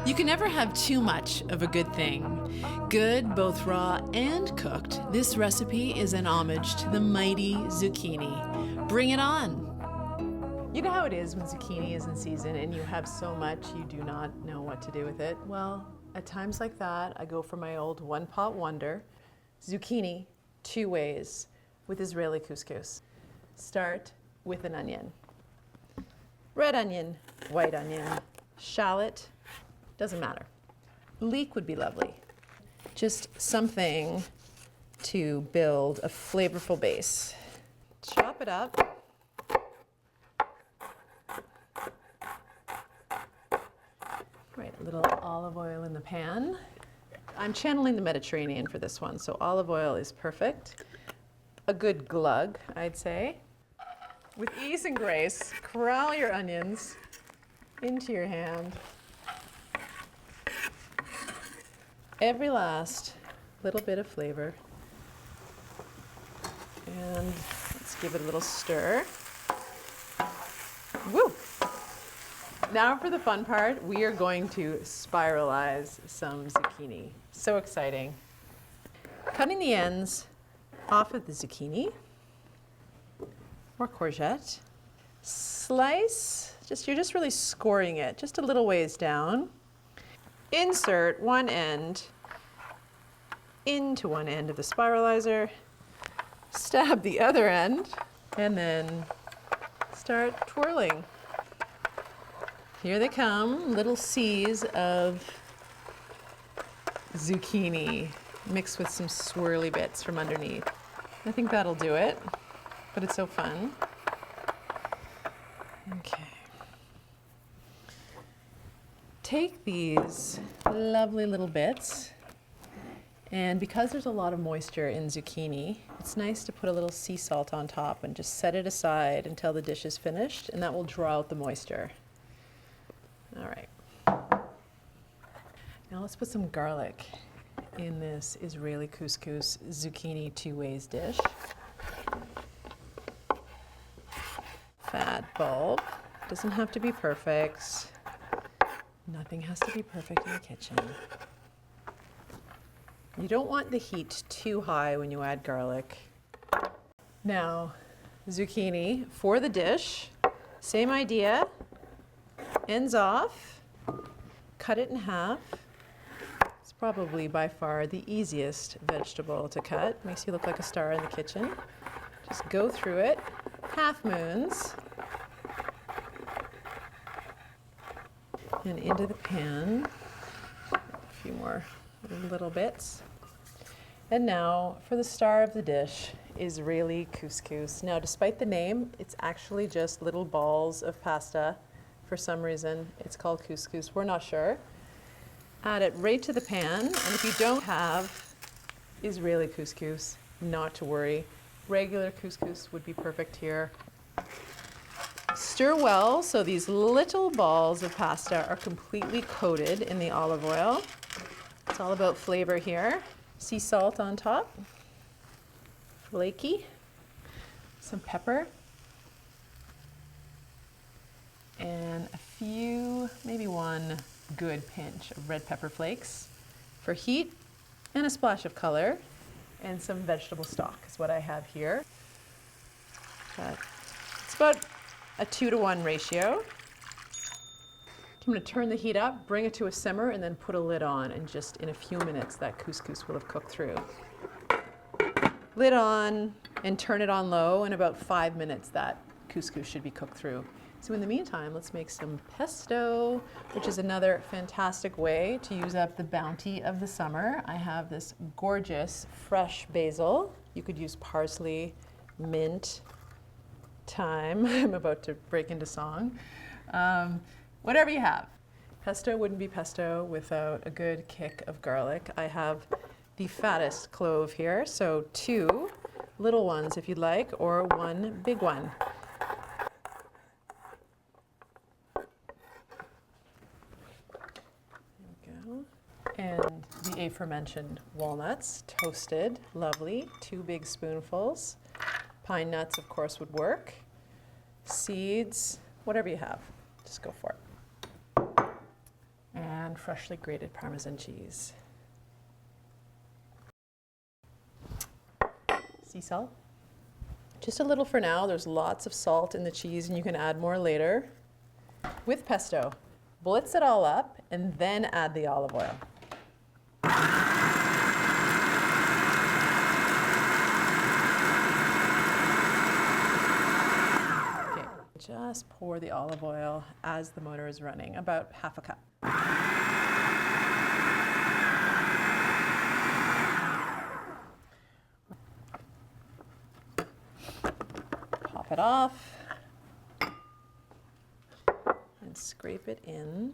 You can never have too much of a good thing. Good, both raw and cooked, this recipe is an homage to the mighty zucchini. Bring it on! You know how it is when zucchini is in season and you have so much you do not know what to do with it? Well, at times like that, I go for my old one-pot wonder, zucchini, 2 ways, with Israeli couscous. Start with an onion. Red onion, white onion, shallot, doesn't matter. Leek would be lovely. Just something to build a flavorful base. Chop it up. Right, a little olive oil in the pan. I'm channeling the Mediterranean for this one, so olive oil is perfect. A good glug, I'd say. With ease and grace, corral your onions into your hand. Every last little bit of flavor. And let's give it a little stir. Woo! Now for the fun part, we are going to spiralize some zucchini. So exciting. Cutting the ends off of the zucchini or courgette. Slice, you're just really scoring it, just a little ways down. Insert one end into one end of the spiralizer, stab the other end, and then start twirling. Here they come, little C's of zucchini mixed with some swirly bits from underneath. I think that'll do it, but it's so fun. Okay. Take these lovely little bits, and because there's a lot of moisture in zucchini, it's nice to put a little sea salt on top and just set it aside until the dish is finished, and that will draw out the moisture. All right. Now let's put some garlic in this Israeli couscous zucchini 2 ways dish. Fat bulb. Doesn't have to be perfect. Nothing has to be perfect in the kitchen. You don't want the heat too high when you add garlic. Now, zucchini for the dish. Same idea. Ends off. Cut it in half. It's probably by far the easiest vegetable to cut. Makes you look like a star in the kitchen. Just go through it. Half moons. And into the pan, a few more little bits. And now for the star of the dish, Israeli couscous. Now, despite the name, it's actually just little balls of pasta. For some reason, it's called couscous. We're not sure. Add it right to the pan, and if you don't have Israeli couscous, not to worry. Regular couscous would be perfect here. Stir well so these little balls of pasta are completely coated in the olive oil. It's all about flavor here. Sea salt on top, flaky, some pepper, and a few, maybe one good pinch of red pepper flakes for heat, and a splash of color, and some vegetable stock is what I have here. But it's about a 2-to-1 ratio. I'm going to turn the heat up, bring it to a simmer, and then put a lid on, and just in a few minutes that couscous will have cooked through. Lid on and turn it on low. In about 5 minutes that couscous should be cooked through. So in the meantime, let's make some pesto, which is another fantastic way to use up the bounty of the summer. I have this gorgeous fresh basil. You could use parsley, mint, thyme. I'm about to break into song. Whatever you have. Pesto wouldn't be pesto without a good kick of garlic. I have the fattest clove here, so 2 little ones if you'd like, or 1 big one. And the aforementioned walnuts, toasted, lovely, 2 big spoonfuls. Pine nuts, of course, would work. Seeds, whatever you have, just go for it. and freshly grated Parmesan cheese. Sea salt. Just a little for now. There's lots of salt in the cheese and you can add more later. With pesto, blitz it all up and then add the olive oil. Okay, just pour the olive oil as the motor is running, about half a cup. Pop it off and scrape it in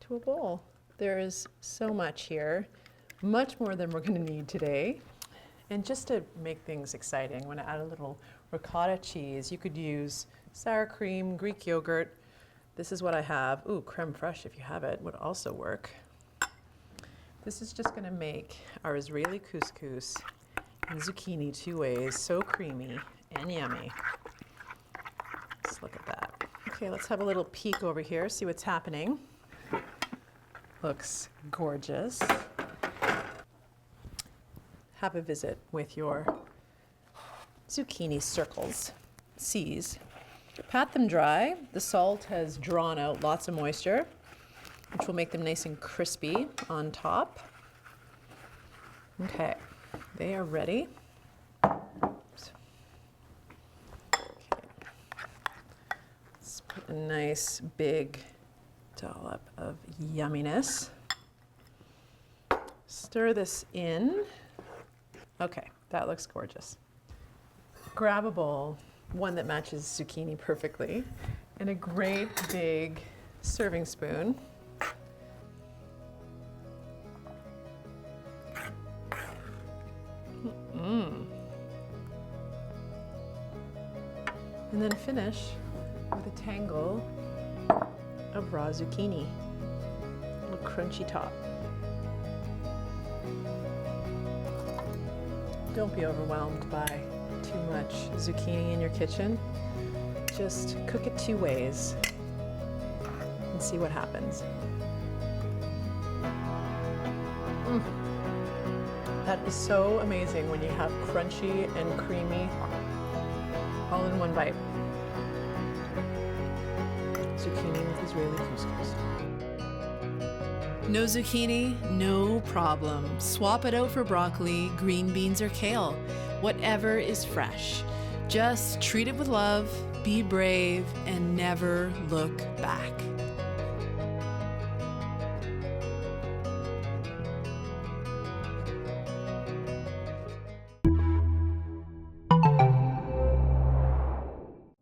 to a bowl. There is so much here, much more than we're going to need today. And just to make things exciting, I'm going to add a little ricotta cheese. You could use sour cream, Greek yogurt. This is what I have. Ooh, creme fraiche, if you have it, would also work. This is just going to make our Israeli couscous and zucchini 2 ways so creamy and yummy. Let's look at that. Okay, let's have a little peek over here, see what's happening. Looks gorgeous. Have a visit with your zucchini circles, C's. Pat them dry. The salt has drawn out lots of moisture, which will make them nice and crispy on top. Okay, they are ready. Oops. Okay. Let's put a nice big dollop of yumminess. Stir this in. Okay, that looks gorgeous. Grab a bowl, one that matches zucchini perfectly, and a great big serving spoon. And then finish with a tangle of raw zucchini, a little crunchy top. Don't be overwhelmed by too much zucchini in your kitchen. Just cook it 2 ways and see what happens. That is so amazing when you have crunchy and creamy all in one bite. Zucchini with Israeli couscous. No zucchini? No problem. Swap it out for broccoli, green beans, or kale. Whatever is fresh. Just treat it with love, be brave, and never look back.